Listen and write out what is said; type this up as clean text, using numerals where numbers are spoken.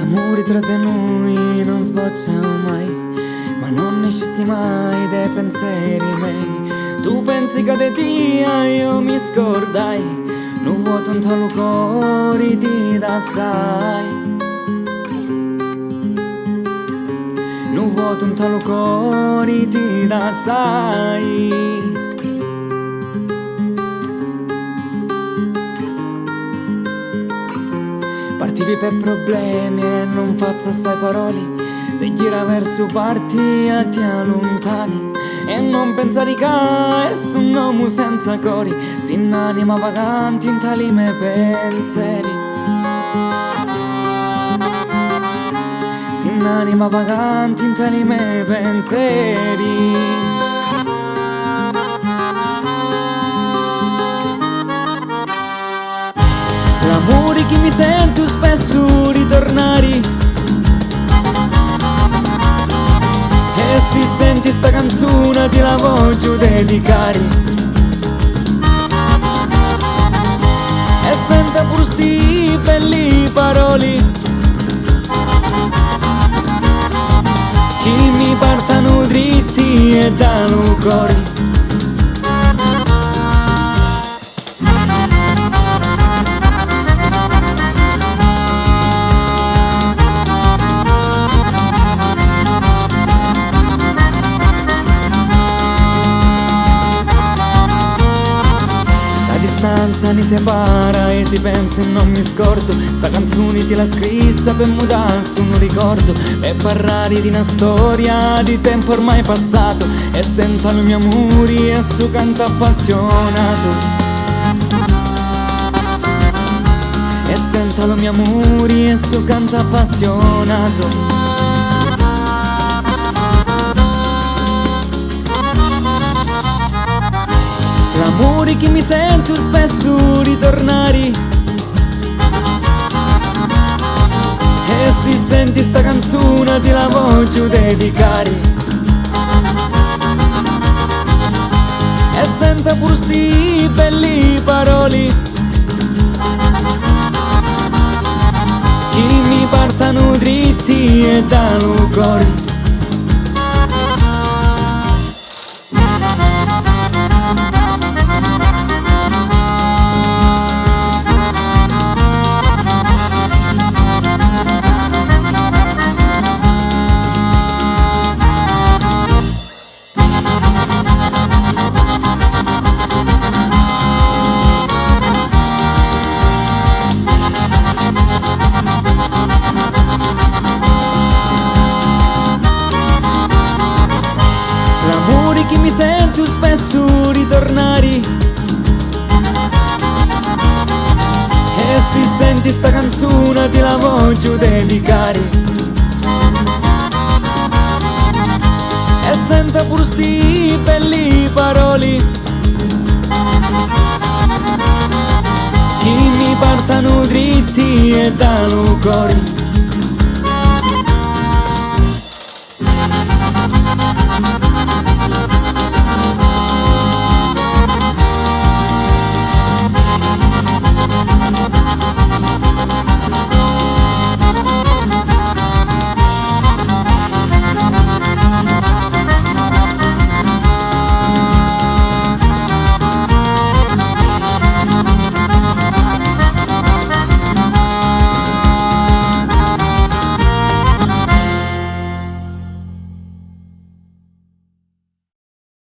L'amore tra te e noi non sboccia mai, ma non ne scisti mai dei pensieri miei. Tu pensi che te tia io mi scordai, non vuoto un talo cuore ti da sai. Non vuoto un talo cuore ti da sai. Partivi per problemi e non faccio assai parole, per girare verso parti e ti allontani. E non pensare che è su un uomo senza cori, si un'anima vagante in tali miei pensieri. Si un'anima vagante in tali miei pensieri. L'amore che mi sento spesso ritornare, e se senti sta canzone ti la voglio dedicare. E senta pur sti belli parole che mi partano dritti e danno cuore. Distanza mi separa e ti penso e non mi scordo. Sta canzone ti la scrissa per mutare su un ricordo, per parlare di una storia di tempo ormai passato. E sento il mio amore e su canto appassionato. E sento il mio amore e su canto appassionato. L'amore che mi sento spesso ritornare, e se senti sta canzone ti la voglio dedicare. E senta pur sti belli parole che mi partano dritti e danno cuore. L'amore che mi sento spesso ritornare, e se senti sta canzone ti la voglio dedicare. E senta pur sti belli parole che mi partano dritti e danno cuore.